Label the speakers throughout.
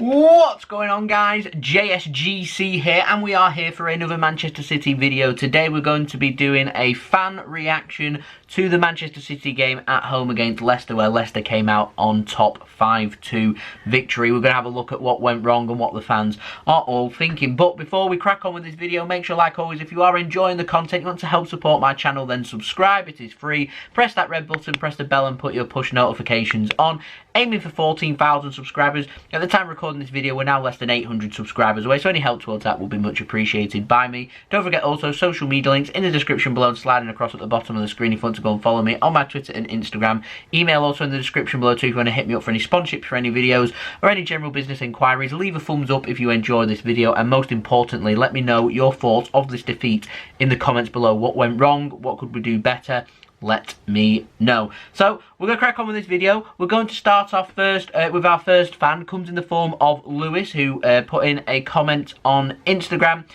Speaker 1: What's going on, guys? JSGC here, and we are here for another Manchester City video. Today we're going to be doing a fan reaction to the Manchester City game at home against Leicester, where Leicester came out on top 5-2 victory. We're going to have a look at what went wrong and what the fans are all thinking. But before we crack on with this video, make sure, like always, if you are enjoying the content, you want to help support my channel, then subscribe. It is free. Press that red button, press the bell, and put your push notifications on. Aiming for 14,000 subscribers. At the time of recording this video, we're now less than 800 subscribers away, so any help towards that will be much appreciated by me. Don't forget also social media links in the description below and sliding across at the bottom of the screen if you want to go and follow me on my Twitter and Instagram. Email also in the description below too if you want to hit me up for any sponsorships for any videos or any general business inquiries. Leave a thumbs up if you enjoy this video, and most importantly, let me know your thoughts of this defeat in the comments below. What went wrong? What could we do better? Let me know. So we're going to crack on with this video. We're going to start off first with our first fan. Comes in the form of Lewis, who put in a comment on Instagram.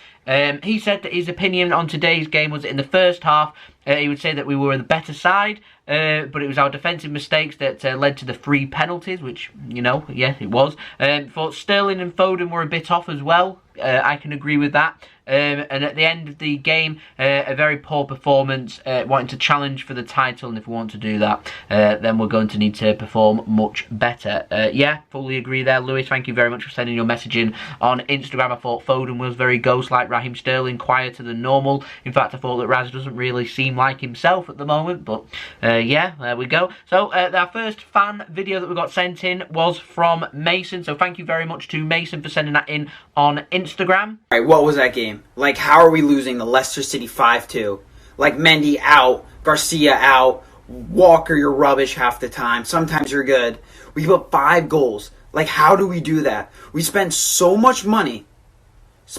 Speaker 1: He said that his opinion on today's game was that in the first half, he would say that we were the better side, but it was our defensive mistakes that led to the 3 penalties, which, you know, yeah, it was. Thought Sterling and Foden were a bit off as well. I can agree with that. And at the end of the game, a very poor performance, wanting to challenge for the title, and if we want to do that, then we're going to need to perform much better. Yeah, fully agree there, Lewis. Thank you very much for sending your message in on Instagram. I thought Foden was very ghost-like Raheem Sterling, quieter than normal. In fact, I thought that Raz doesn't really seem like himself at the moment, but yeah, there we go. So our first fan video that we got sent in was from Mason, so thank you very much to Mason for sending that in on Instagram.
Speaker 2: Alright, what was that game? Like, how are we losing the Leicester City 5-2? Like, Mendy out, Garcia out, Walker, you're rubbish half the time. Sometimes you're good. We put 5 goals. Like, how do we do that? We spent so much money.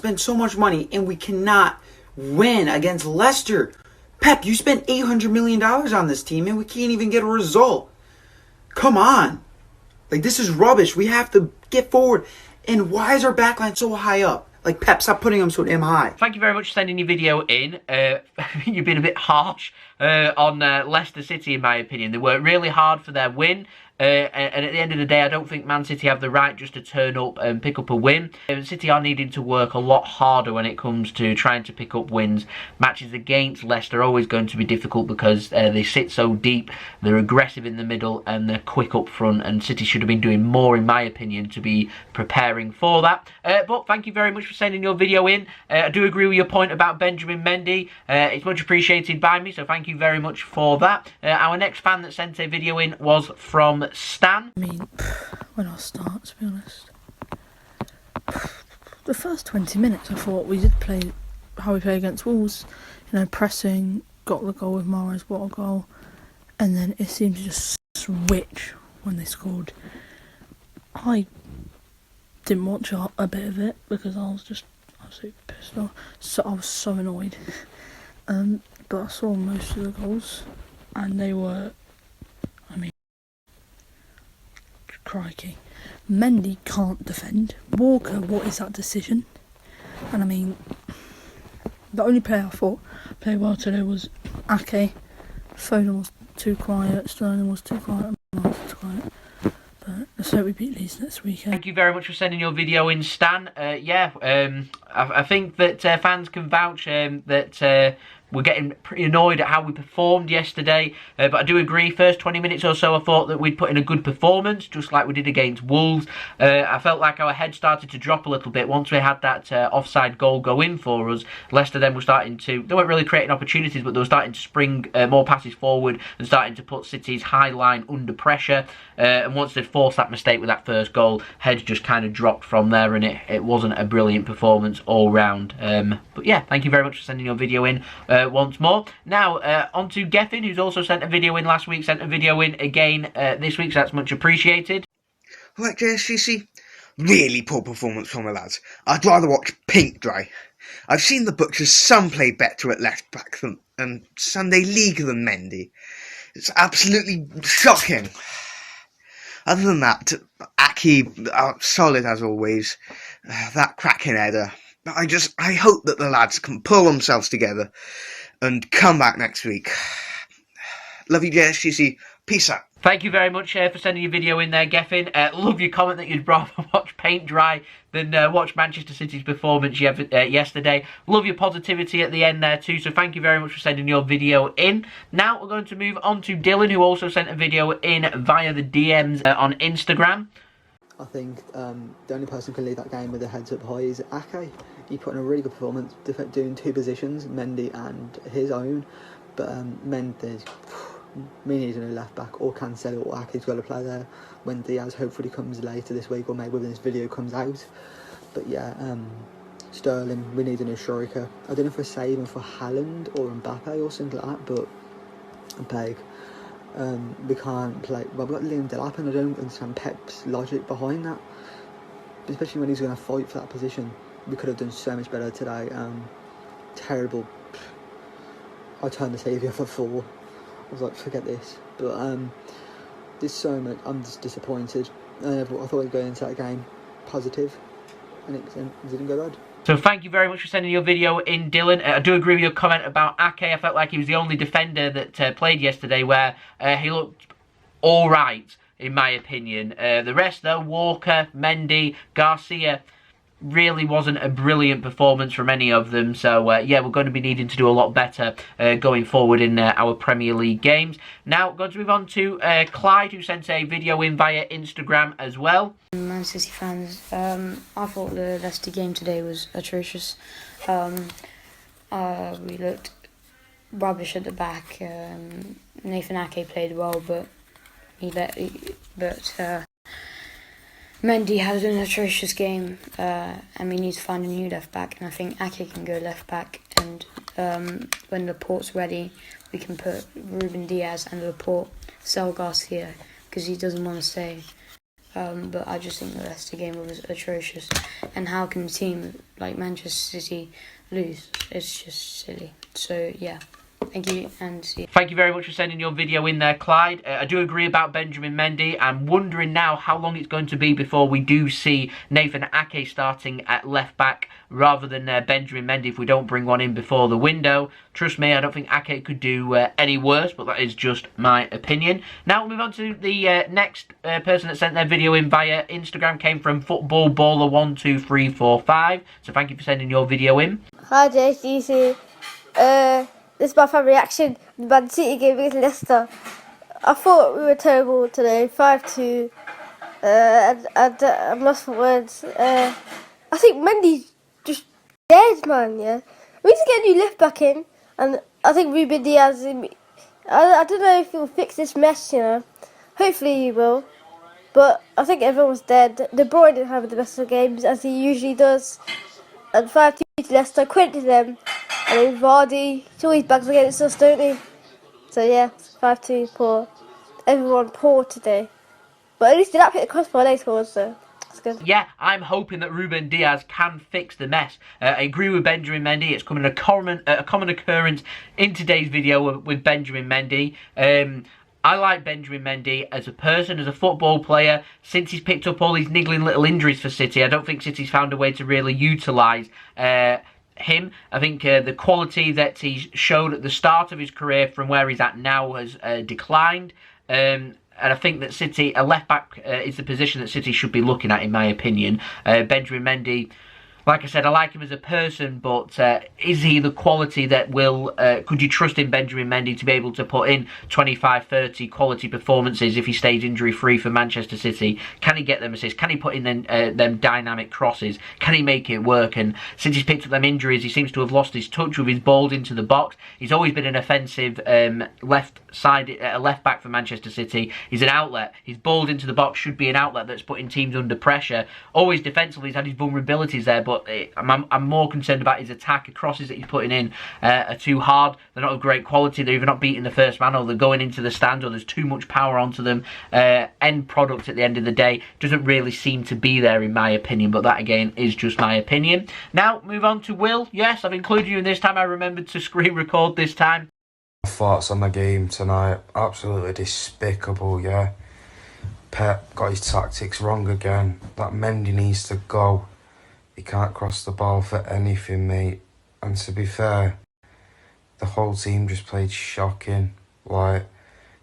Speaker 2: And we cannot win against Leicester. Pep, you spent $800 million on this team, and we can't even get a result. Come on. Like, this is rubbish. We have to get forward. And why is our backline so high up? Like, Pep, stop putting them so damn high.
Speaker 1: Thank you very much for sending your video in. You've been a bit harsh on Leicester City, in my opinion. They worked really hard for their win. And at the end of the day, I don't think Man City have the right just to turn up and pick up a win. City are needing to work a lot harder when it comes to trying to pick up wins. Matches against Leicester are always going to be difficult because they sit so deep, they're aggressive in the middle, and they're quick up front. And City should have been doing more, in my opinion, to be preparing for that. But thank you very much for sending your video in. I do agree with your point about Benjamin Mendy. It's much appreciated by me, so thank you very much for that. Our next fan that sent a video in was from Stan.
Speaker 3: I mean, when I start, to be honest, the first 20 minutes I thought we did play how we play against Wolves, you know, pressing, got the goal with Mahrez, what a goal, and then it seemed to just switch when they scored. I didn't watch a bit of it because I was just absolutely pissed off, so I was so annoyed, but I saw most of the goals and they were, I mean, crikey. Mendy can't defend. Walker, what is that decision? And I mean, the only player I thought played well today was Ake. Foden was too quiet, Sterling was too quiet, and Mahrez was too quiet. But let's hope we beat Leeds next weekend.
Speaker 1: Thank you very much for sending your video in, Stan. I think that fans can vouch that we're getting pretty annoyed at how we performed yesterday, but I do agree, first 20 minutes or so I thought that we'd put in a good performance, just like we did against Wolves. I felt like our head started to drop a little bit once we had that offside goal go in for us. Leicester then were starting to, they weren't really creating opportunities, but they were starting to spring more passes forward and starting to put City's high line under pressure. And once they'd forced that mistake with that first goal, heads just kind of dropped from there, and it wasn't a brilliant performance all round. But yeah, thank you very much for sending your video in once more. Now, on to Geffen, who's also sent a video in last week, sent a video in again this week, so that's much appreciated.
Speaker 4: Like JSGC, really poor performance from the lads. I'd rather watch paint dry. I've seen the butchers some play better at left back than Sunday League than Mendy. It's absolutely shocking. Other than that, Ake, solid as always. That cracking header. I hope that the lads can pull themselves together and come back next week. Love you, JSGC. Peace out.
Speaker 1: Thank you very much for sending your video in there, Geffen. Love your comment that you'd rather watch paint dry than watch Manchester City's performance yesterday. Love your positivity at the end there too, so thank you very much for sending your video in. Now we're going to move on to Dylan, who also sent a video in via the DMs on Instagram.
Speaker 5: I think the only person who can lead that game with their heads up high is Ake. He put in a really good performance, doing two positions, Mendy and his own. But Mendy, we need a new left back, or Cancelo or Ake's got to play there when Diaz hopefully comes later this week, or maybe when this video comes out. But yeah, Sterling, we need a new striker. I don't know if we're saving for Haaland or Mbappe or something like that, but Peg. We can't play. Well, we've got Liam Delap, and I don't understand Pep's logic behind that. Especially when he's going to fight for that position. We could have done so much better today. Terrible. I turned the TV off at 4. I was like, forget this. But there's so much. I'm just disappointed. I thought I'd go into that game positive, and it didn't go bad.
Speaker 1: So thank you very much for sending your video in, Dylan. I do agree with your comment about Ake. I felt like he was the only defender that played yesterday where he looked all right, in my opinion. The rest, though, Walker, Mendy, Garcia, really wasn't a brilliant performance from any of them. So, yeah, we're going to be needing to do a lot better going forward in our Premier League games. Now, going to move on to Clyde, who sent a video in via Instagram as well.
Speaker 6: Man City fans, I thought the Leicester game today was atrocious. We looked rubbish at the back. Nathan Ake played well, but Mendy has an atrocious game, and we need to find a new left back. And I think Ake can go left back. And when Laporte's ready, we can put Ruben Diaz and Laporte, sell Garcia because he doesn't want to stay. But I just think the Leicester game was atrocious. And how can a team like Manchester City lose? It's just silly. So yeah. Thank you, and see you.
Speaker 1: Thank you very much for sending your video in there, Clyde. I do agree about Benjamin Mendy. I'm wondering now how long it's going to be before we do see Nathan Ake starting at left back rather than Benjamin Mendy if we don't bring one in before the window. Trust me, I don't think Ake could do any worse, but that is just my opinion. Now we'll move on to the next person that sent their video in via Instagram. Came from Football Baller 12345. So thank you for sending your video in.
Speaker 7: Hi JSGC. This is my fan reaction to the Man City game against Leicester. I thought we were terrible today, 5-2, and I'm lost for words. I think Mendy's just dead, man, yeah. We need to get a new left back in, and I think Ruben Diaz, I don't know if he'll fix this mess, you know. Hopefully he will, but I think everyone's dead. De Bruyne didn't have the best of games, as he usually does, and 5-2 to Leicester, credit to them. And then Vardy, he's always bags against us, don't he? So yeah, 5-2, poor. Everyone poor today. But at least Delap hit the crossbar, they scored, so that's good.
Speaker 1: Yeah, I'm hoping that Ruben Diaz can fix the mess. I agree with Benjamin Mendy. It's coming a common occurrence in today's video with Benjamin Mendy. I like Benjamin Mendy as a person, as a football player. Since he's picked up all these niggling little injuries for City, I don't think City's found a way to really utilise him. I think the quality that he's showed at the start of his career from where he's at now has declined. And I think that City, a left-back is the position that City should be looking at, in my opinion. Benjamin Mendy, like I said, I like him as a person, but is he the quality that will... could you trust in Benjamin Mendy to be able to put in 25, 30 quality performances if he stays injury-free for Manchester City? Can he get them assists? Can he put in them dynamic crosses? Can he make it work? And since he's picked up them injuries, he seems to have lost his touch with his balls into the box. He's always been an offensive left back for Manchester City. He's an outlet. His balls into the box should be an outlet that's putting teams under pressure. Always defensively, he's had his vulnerabilities there, but I'm more concerned about his attack. The crosses that he's putting in are too hard. They're not of great quality. They're either not beating the first man, or they're going into the stand, or there's too much power onto them. End product at the end of the day doesn't really seem to be there, in my opinion, but that again is just my opinion. Now move on to Will. Yes, I've included you in this time. I remembered to screen record this time.
Speaker 8: Thoughts on the game tonight, absolutely despicable. Yeah, Pep got his tactics wrong again. That Mendy needs to go. He can't cross the ball for anything, mate. And to be fair, the whole team just played shocking. Like,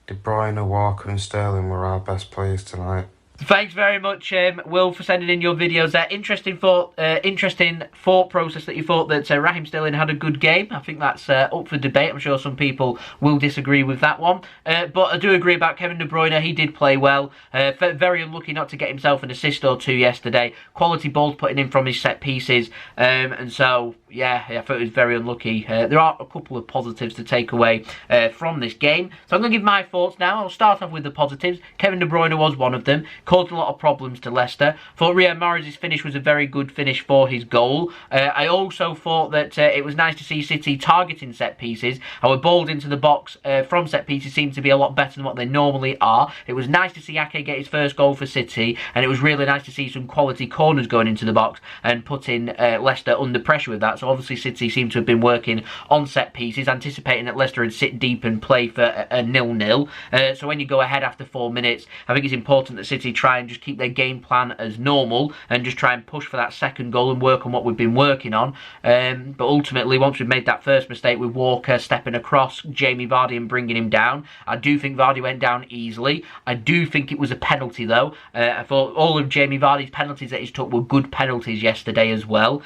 Speaker 8: De Bruyne, Walker and Sterling were our best players tonight.
Speaker 1: Thanks very much, Will, for sending in your videos there. Interesting thought process that you thought that Raheem Sterling had a good game. I think that's up for debate. I'm sure some people will disagree with that one. But I do agree about Kevin De Bruyne. He did play well. Very unlucky not to get himself an assist or two yesterday. Quality balls putting in from his set pieces. And so, yeah, I thought it was very unlucky. There are a couple of positives to take away from this game. So I'm going to give my thoughts now. I'll start off with the positives. Kevin De Bruyne was one of them. Caused a lot of problems to Leicester. Thought Riyad Mahrez's finish was a very good finish for his goal. I also thought that it was nice to see City targeting set pieces. Our balls into the box from set pieces seemed to be a lot better than what they normally are. It was nice to see Ake get his first goal for City, and it was really nice to see some quality corners going into the box and putting Leicester under pressure with that. So obviously City seem to have been working on set pieces, anticipating that Leicester would sit deep and play for a 0-0. So when you go ahead after 4 minutes, I think it's important that City try and just keep their game plan as normal and just try and push for that second goal and work on what we've been working on. But ultimately, once we've made that first mistake with Walker stepping across Jamie Vardy and bringing him down, I do think Vardy went down easily. I do think it was a penalty though. I thought all of Jamie Vardy's penalties that he's took were good penalties yesterday as well.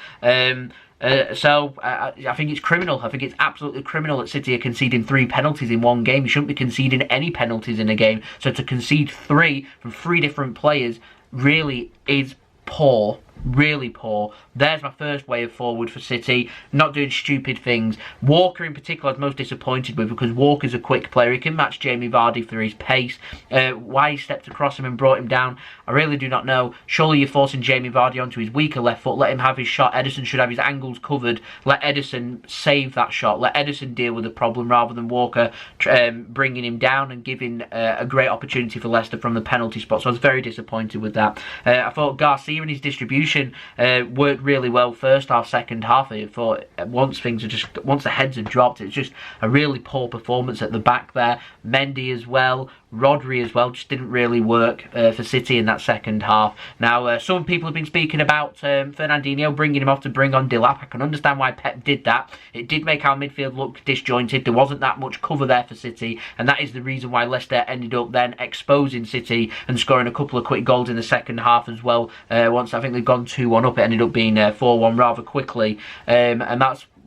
Speaker 1: So I think it's criminal. I think it's absolutely criminal that City are conceding 3 penalties in one game. You shouldn't be conceding any penalties in a game. So to concede 3 from 3 different players really is poor. Really poor. There's my first way of forward for City. Not doing stupid things. Walker in particular I was most disappointed with, because Walker's a quick player. He can match Jamie Vardy for his pace. Why he stepped across him and brought him down, I really do not know. Surely you're forcing Jamie Vardy onto his weaker left foot. Let him have his shot. Edison should have his angles covered. Let Edison save that shot. Let Edison deal with the problem rather than Walker bringing him down and giving a great opportunity for Leicester from the penalty spot. So I was very disappointed with that. I thought Garcia and his distribution worked really well first half, second half. I thought once the heads had dropped, it's just a really poor performance at the back there. Mendy as well, Rodri as well, just didn't really work for City in that second half. Now, some people have been speaking about Fernandinho, bringing him off to bring on Delap. I can understand why Pep did that. It did make our midfield look disjointed. There wasn't that much cover there for City, and that is the reason why Leicester ended up then exposing City and scoring a couple of quick goals in the second half as well. Once I think they'd gone 2-1 up, it ended up being 4-1 rather quickly, and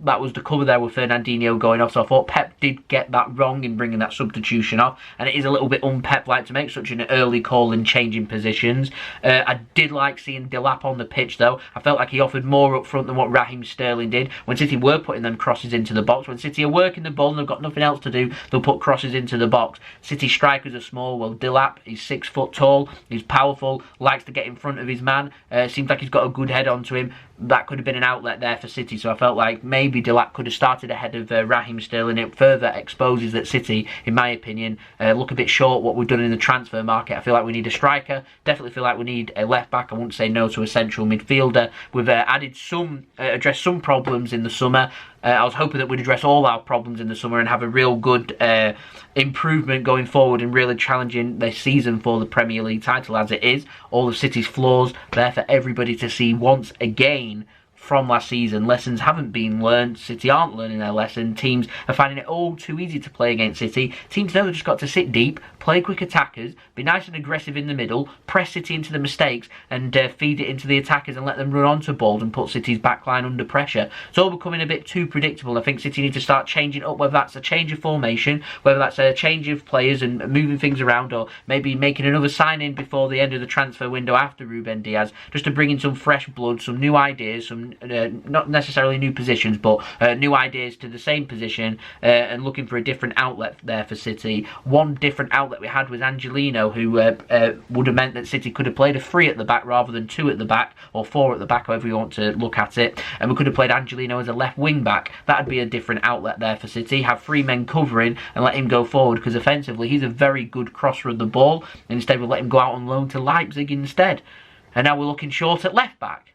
Speaker 1: that was the cover there with Fernandinho going off. So I thought Pep did get that wrong in bringing that substitution off, and it is a little bit un-Pep-like to make such an early call and changing positions. I did like seeing Delap on the pitch though. I felt like he offered more up front than what Raheem Sterling did. When City were putting them crosses into the box, when City are working the ball and they've got nothing else to do, they'll put crosses into the box. City strikers are small. Well, Delap, he's 6 foot tall, he's powerful, likes to get in front of his man. Seems like he's got a good head onto him. That could have been an outlet there for City, so I felt like maybe Delap could have started ahead of Raheem Sterling. It further exposes that City, in my opinion, look a bit short what we've done in the transfer market. I feel like we need a striker, definitely feel like we need a left back. I wouldn't say no to a central midfielder. We've addressed some problems in the summer. I was hoping that we'd address all our problems in the summer and have a real good improvement going forward and really challenging this season for the Premier League title as it is. All of City's flaws there for everybody to see once again. From last season, lessons haven't been learned. City aren't learning their lesson. Teams are finding it all too easy to play against City. Teams know they've just got to sit deep, play quick attackers, be nice and aggressive in the middle, press City into the mistakes, and feed it into the attackers and let them run onto balls and put City's backline under pressure. It's all becoming a bit too predictable. I think City need to start changing up, whether that's a change of formation, whether that's a change of players and moving things around, or maybe making another sign-in before the end of the transfer window after Ruben Diaz, just to bring in some fresh blood, some new ideas, some not necessarily new positions, but new ideas to the same position, and looking for a different outlet there for City. One different outlet we had was Angelino, who would have meant that City could have played a 3 at the back rather than 2 at the back, or 4 at the back, however you want to look at it, and we could have played Angelino as a left wing back. That would be a different outlet there for City. Have 3 men covering and let him go forward, because offensively he's a very good crosser of the ball, and instead we'll let him go out on loan to Leipzig instead. And now we're looking short at left back.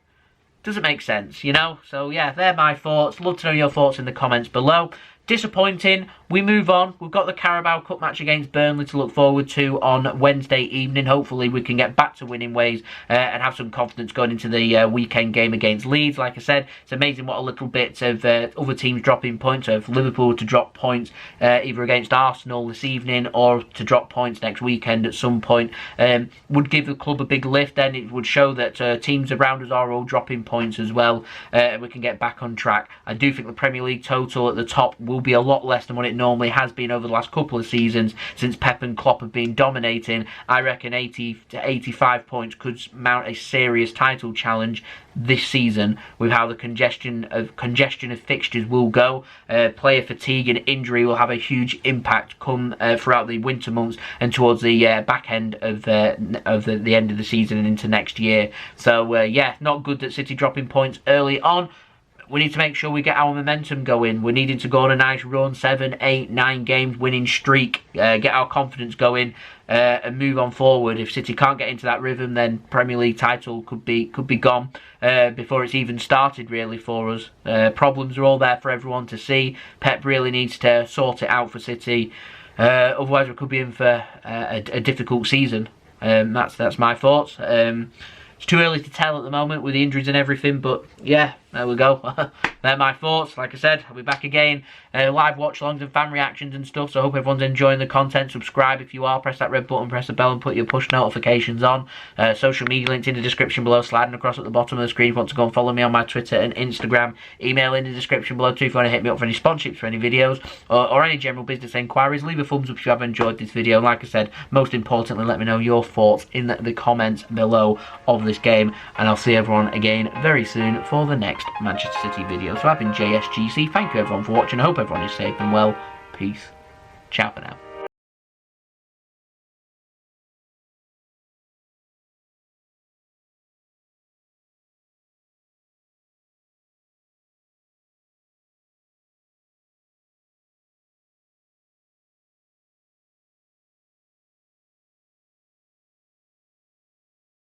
Speaker 1: Doesn't make sense, you know? So yeah, they're my thoughts. Love to know your thoughts in the comments below. disappointing. We move on. We've got the Carabao Cup match against Burnley to look forward to on Wednesday evening. Hopefully we can get back to winning ways and have some confidence going into the weekend game against Leeds. Like I said, it's amazing what a little bit of other teams dropping points. Of Liverpool to drop points either against Arsenal this evening or to drop points next weekend at some point would give the club a big lift. Then it would show that teams around us are all dropping points as well, and we can get back on track. I do think the Premier League total at the top will be a lot less than what it normally has been over the last couple of seasons since Pep and Klopp have been dominating. I reckon 80 to 85 points could mount a serious title challenge this season with how the congestion of fixtures will go. Player fatigue and injury will have a huge impact come throughout the winter months and towards the back end of the end of the season and into next year. So yeah, not good that City dropping points early on. We need to make sure we get our momentum going. We're needing to go on a nice run, 7, 8, 9 games winning streak, get our confidence going and move on forward. If City can't get into that rhythm, then Premier League title could be gone before it's even started really for us. Problems are all there for everyone to see. Pep really needs to sort it out for City. Otherwise we could be in for a difficult season. That's my thoughts. It's too early to tell at the moment with the injuries and everything, but yeah, there we go. They're my thoughts. Like I said, I'll be back again. Live watch-alongs and fan reactions and stuff, so I hope everyone's enjoying the content. Subscribe if you are. Press that red button, press the bell and put your push notifications on. Social media links in the description below, sliding across at the bottom of the screen if you want to go and follow me on my Twitter and Instagram. Email in the description below too if you want to hit me up for any sponsorships for any videos or any general business enquiries. Leave a thumbs up if you have enjoyed this video. And like I said, most importantly, let me know your thoughts in the comments below of this game. And I'll see everyone again very soon for the next Manchester City video. So I've been JSGC. Thank you everyone for watching. I hope everyone is safe and well. Peace. Ciao for now.